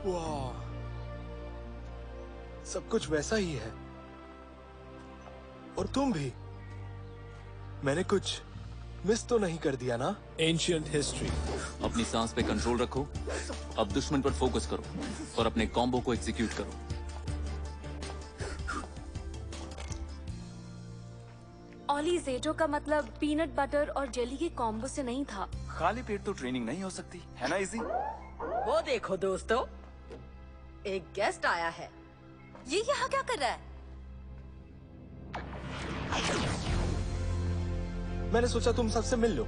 वाह, सब कुछ वैसा ही है। और तुम भी। मैंने कुछ मिस तो नहीं कर दिया ना? Ancient history. अपनी सांस पे कंट्रोल रखो, अब दुश्मन पर फोकस करो और अपने कॉम्बो को एग्जीक्यूट करो। ऑली, ज़ेटो का मतलब पीनट बटर और जेली के कॉम्बो से नहीं था। खाली पेट तो ट्रेनिंग नहीं हो सकती है ना इजी? वो देखो दोस्तों, एक गेस्ट आया है। ये यहाँ क्या कर रहा है? मैंने सोचा तुम सबसे मिल लो।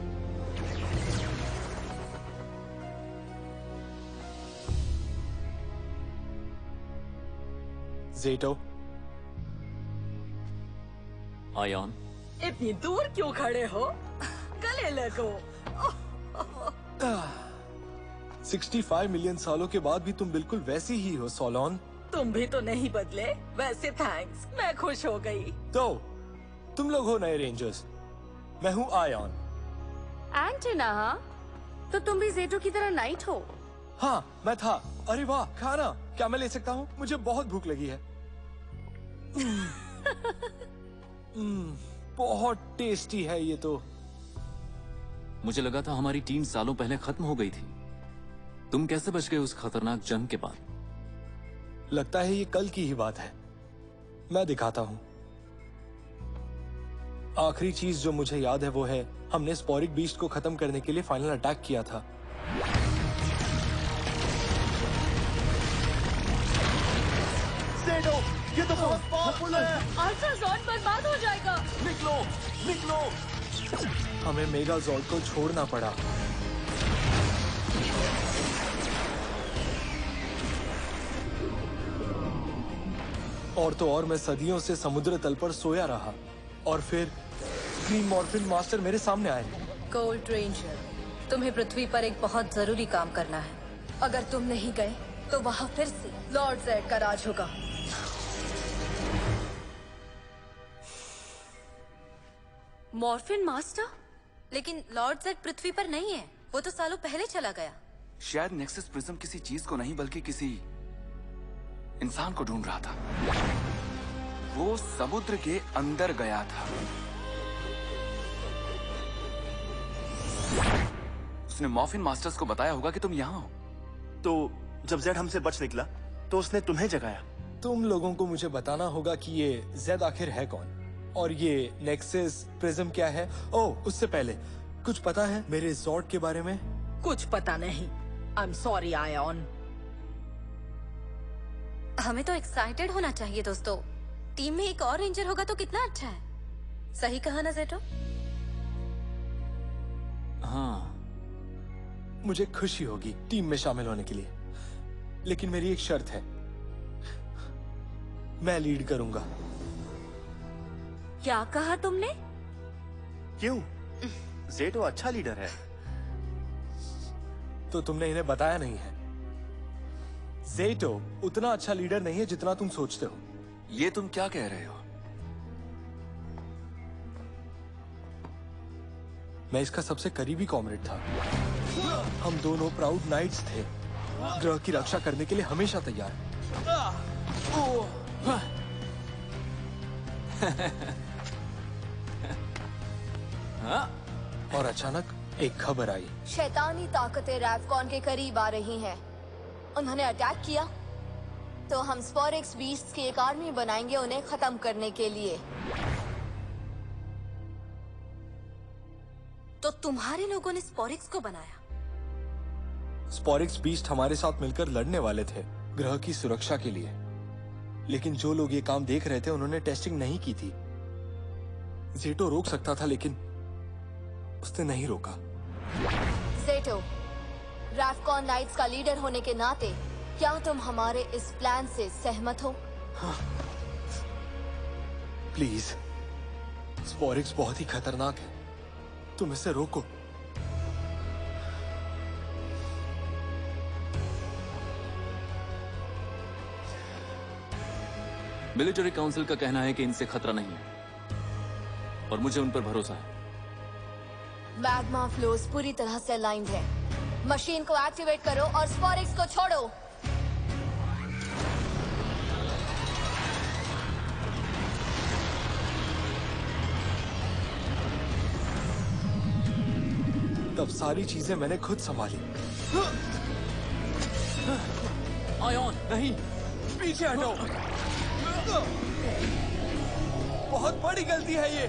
ज़ेटो। आयन। इतनी दूर क्यों खड़े हो? गले लगो। 65 मिलियन सालों के बाद भी तुम बिल्कुल वैसी ही हो, सोलोन। तुम भी तो नहीं बदले। वैसे थैंक्स, मैं खुश हो गई। तो तुम लोग हो नए रेंजर्स। मैं हूँ आयन। एंटेना, हाँ? तो तुम भी ज़ेटो की तरह नाइट हो? हाँ, मैं था। अरे वाह, खाना क्या मैं ले सकता हूँ? मुझे बहुत भूख लगी है। बहुत टेस्टी है ये तो। मुझे लगा था हमारी टीम सालों पहले खत्म हो गई थी। तुम कैसे बच गए उस खतरनाक जंग के बाद? लगता है ये कल की ही बात है। मैं दिखाता हूँ। आखिरी चीज जो मुझे याद है वो है हमने स्पोरिक बीस्ट को खत्म करने के लिए फाइनल अटैक किया था। ये तो बहुत पावरफुल है। अल्ट्राज़ॉर्ड बर्बाद हो जाएगा। निकलो, निकलो। हमें मेगाज़ॉर्ड को छोड़ना पड़ा। और तो और मैं सदियों से समुद्र तल पर सोया रहा और फिर ग्रीन मॉर्फिन मास्टर मेरे सामने आए। गोल्ड रेंजर, तुम्हें पृथ्वी पर एक बहुत जरूरी काम करना है। अगर तुम नहीं गए तो वहाँ फिर से लॉर्ड ज़ेड का राज होगा। Morphine master? लेकिन लॉर्ड ज़ेड पृथ्वी पर नहीं है, वो तो सालों पहले चला गया। शायद नेक्सस प्रिज्म किसी चीज को नहीं बल्कि किसी इंसान को ढूंढ रहा था। वो समुद्र के अंदर गया था। उसने मॉर्फिन मास्टर्स को बताया होगा कि तुम यहाँ हो। तो जब जेड हमसे बच निकला तो उसने तुम्हें जगाया। तुम लोगों को मुझे बताना होगा कि ये जेड आखिर है कौन और ये नेक्सस प्रिज्म क्या है। ओह, उससे पहले कुछ पता है मेरे जॉर्ड के बारे में? कुछ पता नहीं। I am sorry ion. हमें तो एक्साइटेड होना चाहिए दोस्तों। टीम में एक और रेंजर होगा तो कितना अच्छा है। सही कहा ना ज़ेटो? हाँ, मुझे खुशी होगी टीम में शामिल होने के लिए, लेकिन मेरी एक शर्त है। मैं लीड करूंगा। क्या कहा तुमने? क्यों? ज़ेटो अच्छा लीडर है। तो तुमने इन्हें बताया नहीं है। ज़ेटो उतना अच्छा लीडर नहीं है जितना तुम सोचते हो। ये तुम क्या कह रहे हो? मैं इसका सबसे करीबी कॉमरेड था। हम दोनों प्राउड नाइट्स थे, ग्रह की रक्षा करने के लिए हमेशा तैयार। और अचानक एक खबर आई। शैतानी ताकतें रैफकॉन के करीब आ रही हैं। उन्होंने अटैक किया तो हम स्पोरिक्स बीस्ट्स की एक आर्मी बनाएंगे उन्हें खत्म करने के लिए। तो तुम्हारे लोगों ने स्पोरिक्स को बनाया? स्पोरिक्स बीस्ट हमारे साथ मिलकर लड़ने वाले थे ग्रह की सुरक्षा के लिए, लेकिन जो लोग ये काम देख रहे थे उन्होंने टेस्टिंग नहीं की थी। ज़ेटो रोक सकता था लेकिन उसने नहीं रोका। ज़ेटो, रैफकॉन नाइट्स का लीडर होने के नाते क्या तुम हमारे इस प्लान से सहमत हो? हाँ। प्लीज, स्पोरिक्स बहुत ही खतरनाक है, तुम इसे रोको। मिलिट्री काउंसिल का कहना है कि इनसे खतरा नहीं है और मुझे उन पर भरोसा है। मैग्मा फ्लोस पूरी तरह से अलाइंड है। मशीन को एक्टिवेट करो और स्पोरिक्स को छोड़ो। तब सारी चीजें मैंने खुद संभाली। आयॉन नहीं। पीछे हटो। बहुत बड़ी गलती है ये।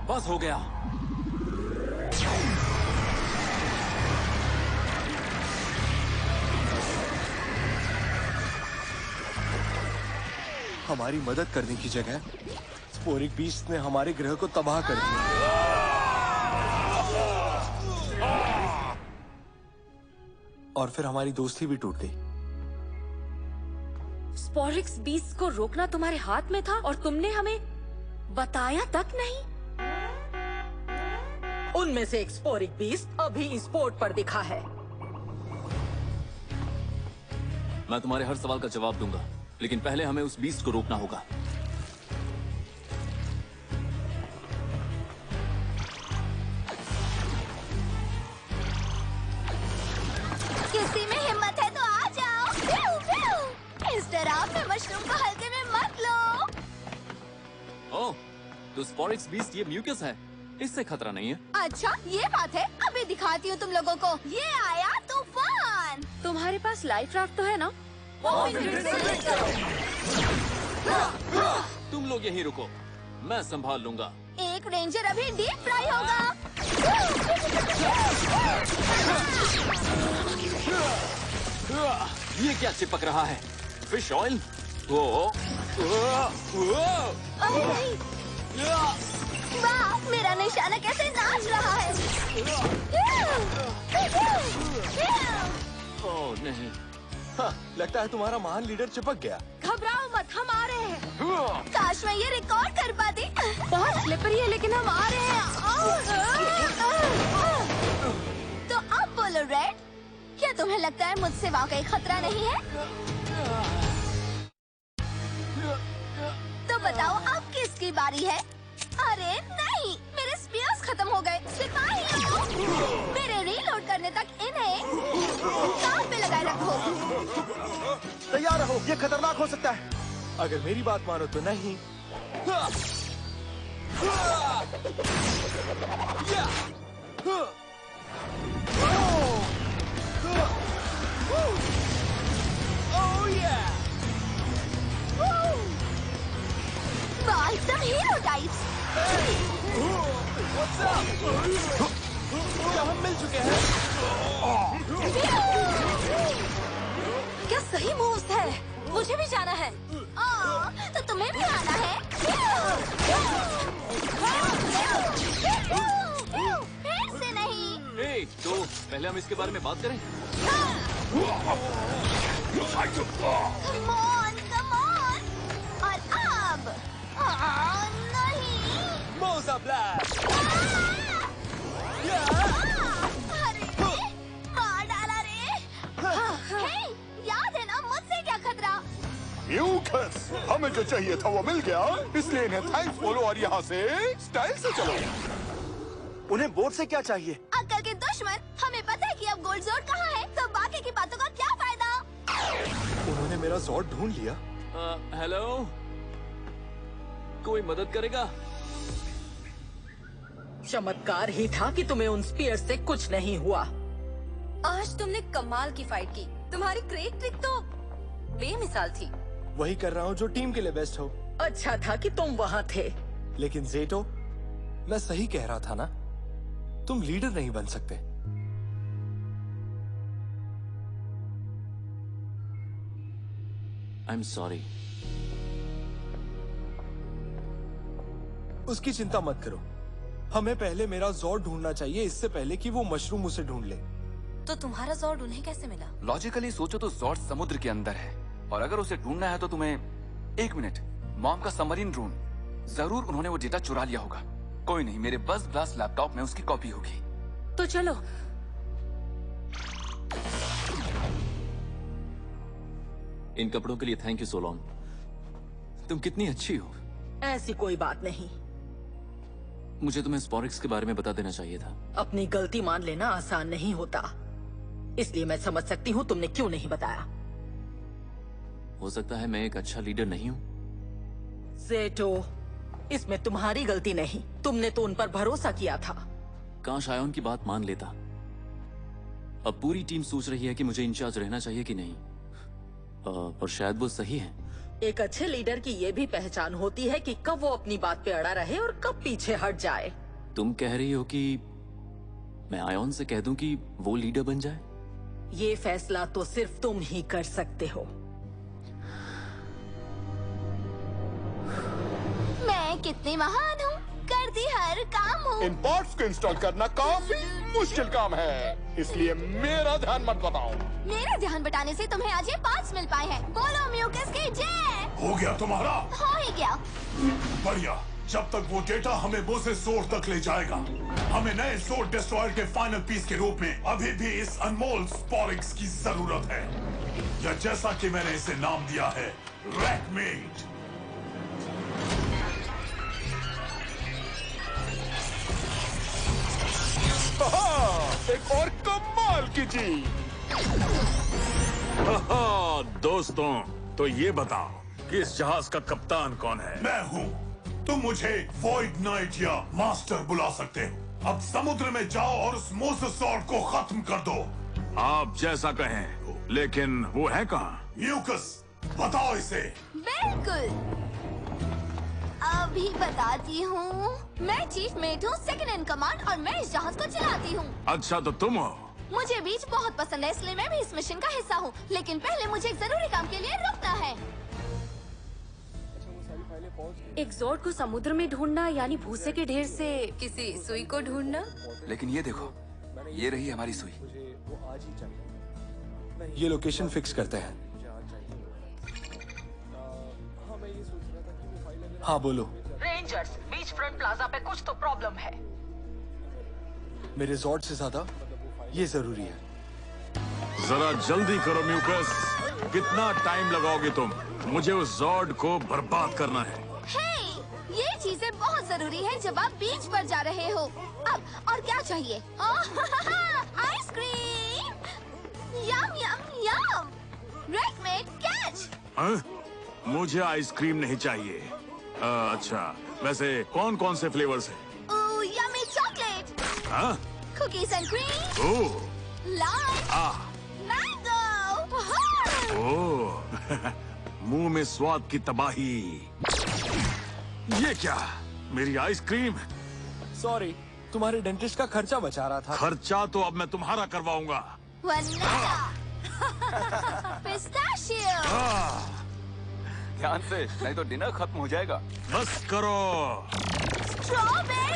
बस हो गया। हमारी मदद करने की जगह स्पोरिक बीस्ट ने हमारे ग्रह को तबाह कर दिया। और फिर हमारी दोस्ती भी टूट गई। स्पोरिक्स बीस्ट को रोकना तुम्हारे हाथ में था और तुमने हमें बताया तक नहीं। उनमें से एक स्पोरिक बीस्ट अभी स्पोर्ट पर दिखा है। मैं तुम्हारे हर सवाल का जवाब दूंगा, लेकिन पहले हमें उस बीस्ट को रोकना होगा। किसी में हिम्मत है तो आ जाओ। Few, few. इस डराव में मशरूम को हल्के में मत लो। ओह, तो स्पोरिक्स बीस्ट ये म्यूकस है, इससे खतरा नहीं है। अच्छा ये बात है, अभी दिखाती हूँ तुम लोगों को। ये आया तूफान। तुम्हारे पास लाइफ राफ्ट तो है ना? तुम लोग यहीं रुको, मैं संभाल लूंगा। एक रेंजर अभी डीप फ्राई होगा। ये क्या चिपक रहा है? Fish oil? वो अरे नहीं, वाह, मेरा निशाना कैसे नाच रहा है। ओह नहीं। हाँ, लगता है तुम्हारा महान लीडर चिपक गया। घबराओ मत, हम आ रहे हैं। काश मैं ये रिकॉर्ड कर पाती। बहुत स्लिपरी है लेकिन हम आ रहे हैं। तो अब बोलो रेड, क्या तुम्हें लगता है मुझसे वाकई खतरा नहीं है? तो बताओ अब किसकी बारी है? अरे नहीं, मेरे स्पीयर्स खत्म हो गए। सिपाहियों, मेरे रीलोड करने तक इन्हें काम पे लगाए रखो। तैयार रहो, ये खतरनाक हो सकता है। अगर मेरी बात मानो तो नहीं। वाह, एकदम हीरो टाइप्स। क्या हम मिल चुके हैं? क्या सही मूव्स है? मुझे भी जाना है। तो तुम्हें भी आना है। फिर से नहीं। ए, तो पहले हम इसके बारे में बात करें। Come on, come on। और अब नहीं। मोजा ब्लास्ट। अरे मार डाला रे। हे, याद है ना मुझसे क्या खतरा? म्यूकस, हमें जो चाहिए था वो मिल गया, इसलिए इन्हें थैंक्स बोलो और यहाँ से स्टाइल से चलो। उन्हें बोर्ड से क्या चाहिए? अक्ल के दुश्मन, हमें पता है कि अब गोल्ड जोड़ कहाँ है, तो बाकी की बातों का क्या फायदा? उन्होंने मेरा जॉर्ड ढूंढ लिया। हेलो, कोई मदद करेगा? चमत्कार ही था कि तुम्हें उन स्पीयर से कुछ नहीं हुआ। आज तुमने कमाल की फाइट की। तुम्हारी क्रेक ट्रिक तो बेमिसाल थी। वही कर रहा हूँ जो टीम के लिए बेस्ट हो। अच्छा था कि तुम वहाँ थे। लेकिन जेटो, मैं सही कह रहा था ना, तुम लीडर नहीं बन सकते। I am sorry. उसकी चिंता मत करो। हमें पहले मेरा जॉर्ड ढूंढना चाहिए, इससे पहले कि वो मशरूम उसे ढूंढ ले। तो तुम्हारा जॉर्ड उन्हें कैसे मिला? लॉजिकली सोचो तो जॉर्ड समुद्र के अंदर है, और अगर उसे ढूंढना है तो तुम्हें 1 मिनट, मॉम का सबमरीन ड्रोन, जरूर उन्होंने वो डेटा चुरा लिया होगा। कोई नहीं, मेरे बस ब्लास्ट लैपटॉप में उसकी कॉपी होगी। तो चलो। इन कपड़ों के लिए थैंक यू सोलोन। तुम कितनी अच्छी हो। ऐसी कोई बात नहीं। मुझे तुम्हें स्पॉरिक्स के बारे में बता देना चाहिए था। अपनी गलती मान लेना आसान नहीं होता, इसलिए मैं समझ सकती हूँ तुमने क्यों नहीं बताया। हो सकता है मैं एक अच्छा लीडर नहीं हूँ। ज़ेटो, इसमें तुम्हारी गलती नहीं, तुमने तो उन पर भरोसा किया था। काश आयोन की बात मान लेता। अब पूरी टीम सोच रही है कि मुझे इंचार्ज रहना चाहिए कि नहीं, और शायद वो सही है। एक अच्छे लीडर की ये भी पहचान होती है कि कब वो अपनी बात पे अड़ा रहे और कब पीछे हट जाए। तुम कह रही हो कि मैं आयोन से कह दूं कि वो लीडर बन जाए? ये फैसला तो सिर्फ तुम ही कर सकते हो। मैं कितनी महान हूँ, करती हर काम हूँ। इन पार्ट्स को इंस्टॉल करना काफी मुश्किल काम है, इसलिए मेरा ध्यान मत बताओ। मेरा ध्यान बटाने से तुम्हें आज ये पार्ट्स मिल पाए हैं। बोलो म्यूकस की जय। हो गया तुम्हारा? हो ही गया। बढ़िया। जब तक वो डेटा हमें मोसेस सोर्ड तक ले जाएगा, हमें नए सोर्ड डिस्ट्रॉयर के फाइनल पीस के रूप में अभी भी इस अनमोल स्पॉरिक्स की जरूरत है, या जैसा कि मैंने इसे नाम दिया है, रैकमेट। एक और कमाल की चीज। दोस्तों, तो ये बताओ कि इस जहाज का कप्तान कौन है? मैं हूँ। तुम मुझे वॉइड नाइट या मास्टर बुला सकते हो। अब समुद्र में जाओ और उस मोसेस सॉर्ड को खत्म कर दो। आप जैसा कहें, लेकिन वो है कहाँ? म्यूकस, बताओ इसे। बिल्कुल, अभी बताती हूँ। मैं चीफ मेट हूँ, सेकंड इन कमांड, और मैं इस जहाज को चलाती हूँ। अच्छा, तो तुम हो? मुझे बीच बहुत पसंद है, इसलिए मैं भी इस मिशन का हिस्सा हूँ। लेकिन पहले मुझे एक जरूरी काम के लिए रुकना है। एक ज़ॉर्ड को समुद्र में ढूंढना यानी भूसे के ढेर से किसी सुई को ढूंढना। लेकिन ये देखो, ये रही हमारी सुई। ये लोकेशन फिक्स करते हैं। हाँ बोलो। रेंजर्स, बीच फ्रंट प्लाजा पे कुछ तो प्रॉब्लम है। मेरे ज़ॉर्ड से ज्यादा ये जरूरी है। जरा जल्दी करो म्यूकस। कितना टाइम लगाओगे तुम? मुझे उस जॉर्ड को बर्बाद करना है। हे, ये चीजें बहुत जरूरी है जब आप बीच पर जा रहे हो। अब और क्या चाहिए? आइसक्रीम। Yum yum yum. रैकमेट कैच। मुझे आइसक्रीम नहीं चाहिए। अच्छा, वैसे कौन कौन से फ्लेवर्स हैं? Yummy chocolate. हाँ? Cookies and cream. Oh, lime. Mango. Oh, मुंह में स्वाद की तबाही। ये क्या? मेरी आइसक्रीम। सॉरी, तुम्हारे डेंटिस्ट का खर्चा बचा रहा था। खर्चा तो अब मैं तुम्हारा करवाऊंगा। वनीला। पिस्ताशियो। ध्यान से, नहीं तो डिनर खत्म हो जाएगा। बस करो। स्ट्रॉबेरी।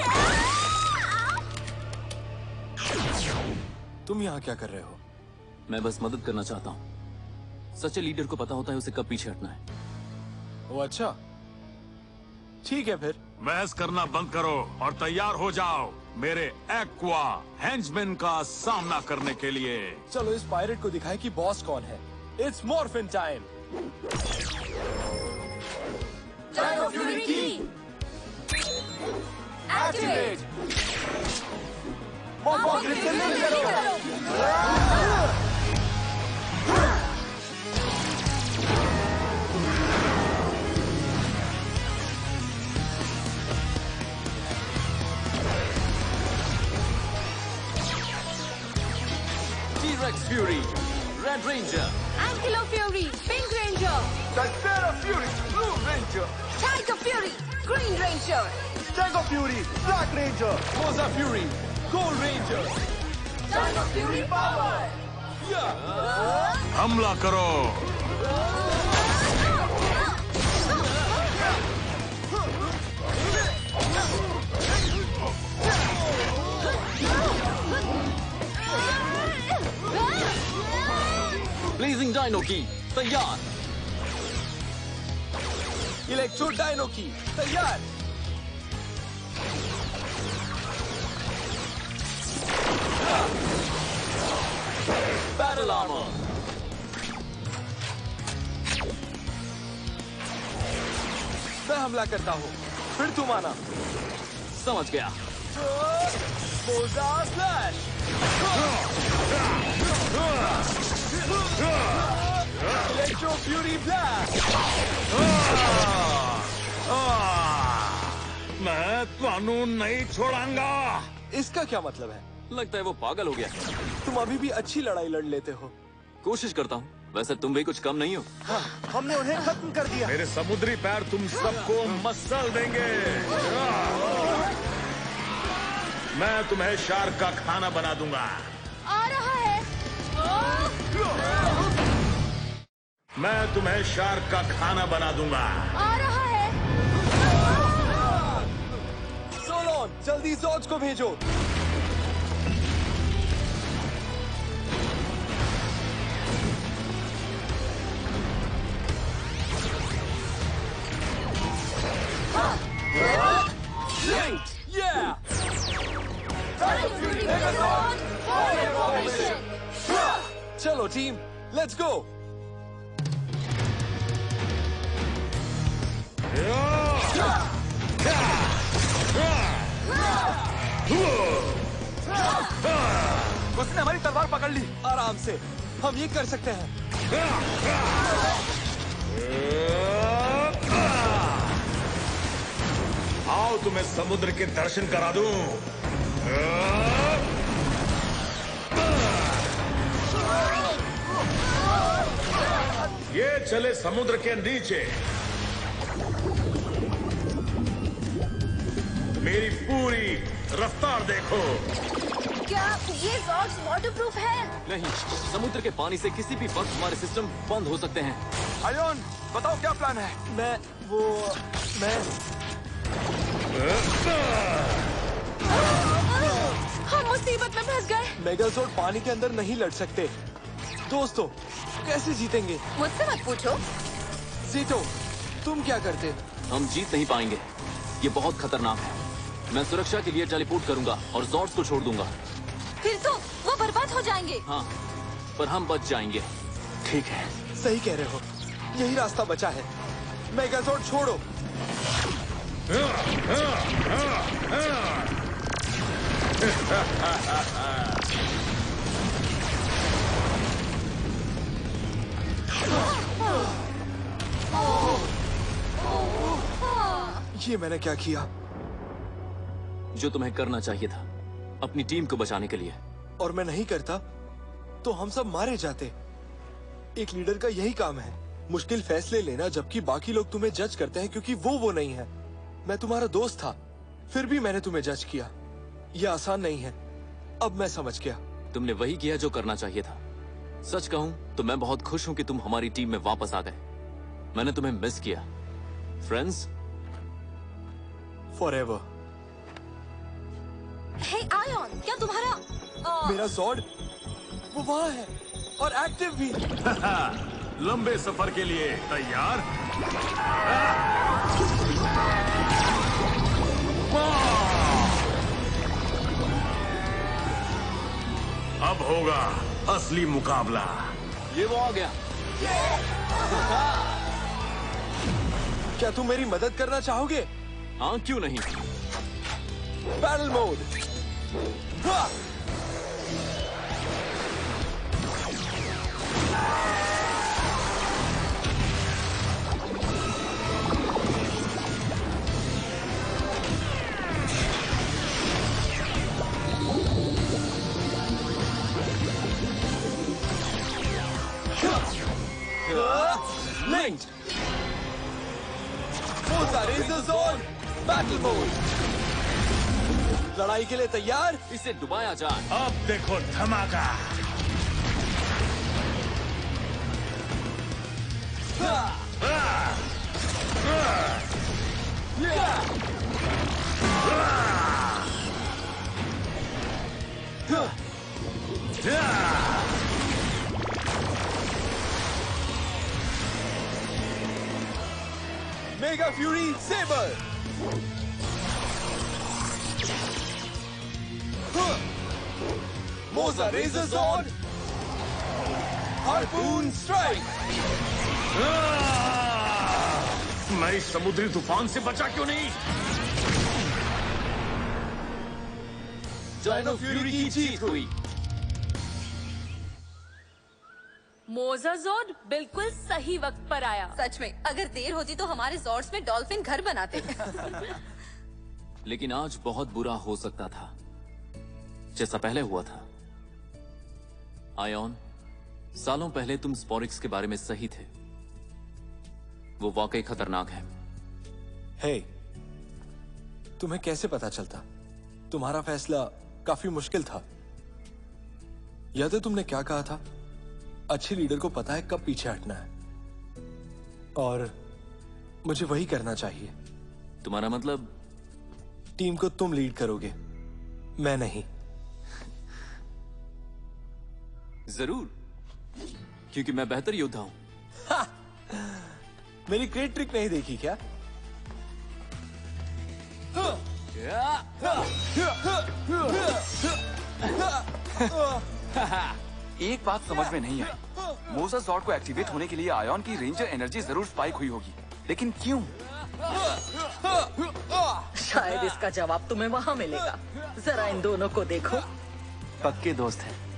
तुम यहाँ क्या कर रहे हो? मैं बस मदद करना चाहता हूँ। सच्चे लीडर को पता होता है उसे कब पीछे हटना है। वो अच्छा, ठीक है फिर। बहस करना बंद करो और तैयार हो जाओ मेरे एक्वा हेंचमैन का सामना करने के लिए। चलो इस पायरेट को दिखाए कि बॉस कौन है। It's morphin time. Dyno fury की एक्टिवेट। मॉर्फिन से लिंक करो। T-Rex Fury, Red Ranger, Ankylo Fury, Pink Ranger, Titera Fury, Blue Ranger, Tiger Fury, Green Ranger, Tango Fury, Black Ranger, Moza Fury, Gold Ranger, Dino Fury Power। हमला करो। Blazing Dino की तैयार। Electro dino की तैयार। Battle Armor, मैं हमला करता हूँ, फिर तुम आना। समझ गया। मोजा स्लैश। Electro fury blast. मैं तुहानू नहीं छोड़ांगा। इसका क्या मतलब है? लगता है वो पागल हो गया। तुम अभी भी अच्छी लड़ाई लड़ लेते हो। कोशिश करता हूँ। वैसे तुम भी कुछ कम नहीं हो। हाँ, हमने उन्हें खत्म कर दिया। मेरे समुद्री पैर तुम सबको मसल देंगे। मैं तुम्हें शार्क का खाना बना दूंगा। आ रहा है। मैं तुम्हें शार्क का खाना बना दूंगा। आ रहा है। सोलोन, जल्दी जॉर्ज को भेजो। चलो टीम, लेट्स गो। उसने हमारी तलवार पकड़ ली। आराम से, हम ये कर सकते हैं। आओ तुम्हें समुद्र के दर्शन करा दूं। ये चले समुद्र के नीचे। मेरी पूरी रफ्तार देखो। क्या ये जॉर्ज वाटरप्रूफ है? नहीं, समुद्र के पानी से किसी भी वक्त हमारे सिस्टम बंद हो सकते हैं। आयोन, बताओ क्या प्लान है? मैं हम मुसीबत में फंस गए। मेगाजोर्ड पानी के अंदर नहीं लड़ सकते। दोस्तों, कैसे जीतेंगे? मुझसे मत पूछो। जीतो, तुम क्या करते? हम जीत नहीं पाएंगे। ये बहुत खतरनाक है। मैं सुरक्षा के लिए टेलीपोर्ट करूंगा और जॉर्ज को छोड़ दूंगा। फिर तो वो बर्बाद हो जाएंगे। हाँ, पर हम बच जाएंगे। ठीक है, सही कह रहे हो। यही रास्ता बचा है। मेगाजोर्ड छोड़ो। ये मैंने क्या किया? जो तुम्हें करना चाहिए था, अपनी टीम को बचाने के लिए। और मैं नहीं करता तो हम सब मारे जाते। एक लीडर का यही काम है, मुश्किल फैसले लेना, जबकि बाकी लोग तुम्हें जज करते हैं क्योंकि वो नहीं है। मैं तुम्हारा दोस्त था, फिर भी मैंने तुम्हें जज किया। यह आसान नहीं है। अब मैं समझ गया। तुमने वही किया जो करना चाहिए था। सच कहूं तो मैं बहुत खुश हूं कि तुम हमारी टीम में वापस आ गए। मैंने तुम्हें मिस किया, फ्रेंड्स। फॉरएवर। हे आयोन, क्या तुम्हारा मेरा जॉर्ड वो वहाँ है और एक्टिव भी। लंबे सफर के लिए तैयार? अब होगा असली मुकाबला। ये वो आ गया। क्या तुम मेरी मदद करना चाहोगे? हाँ, क्यों नहीं। Battle mode. Linked. Forza Razor Zone Battle Mode. लड़ाई के लिए तैयार? इसे डुबाया जाए। अब देखो धमाका। Mega Fury Saber. Moza Razor Sword. Harpoon Strike. मैं इस समुद्री तूफान से बचा क्यों नहीं? डायनो फ्यूरी की जीत हुई। मोज़ाज़ोर्ड बिल्कुल सही वक्त पर आया। सच में, अगर देर होती तो हमारे जॉर्ड्स में डॉल्फिन घर बनाते। लेकिन आज बहुत बुरा हो सकता था, जैसा पहले हुआ था। आयोन, सालों पहले तुम स्पोरिक्स के बारे में सही थे। वो वाकई खतरनाक है। हे, तुम्हें कैसे पता चलता? तुम्हारा फैसला काफी मुश्किल था। याद है तुमने क्या कहा था? अच्छे लीडर को पता है कब पीछे हटना है, और मुझे वही करना चाहिए। तुम्हारा मतलब? टीम को तुम लीड करोगे, मैं नहीं। जरूर, क्योंकि मैं बेहतर योद्धा हूं। मेरी क्रेट ट्रिक नहीं देखी क्या? एक बात समझ में नहीं आई। मोज़ाज़ोर्ड को एक्टिवेट होने के लिए आयोन की रेंजर एनर्जी जरूर स्पाइक हुई होगी, लेकिन क्यों? शायद इसका जवाब तुम्हें वहाँ मिलेगा। जरा इन दोनों को देखो। पक्के दोस्त हैं।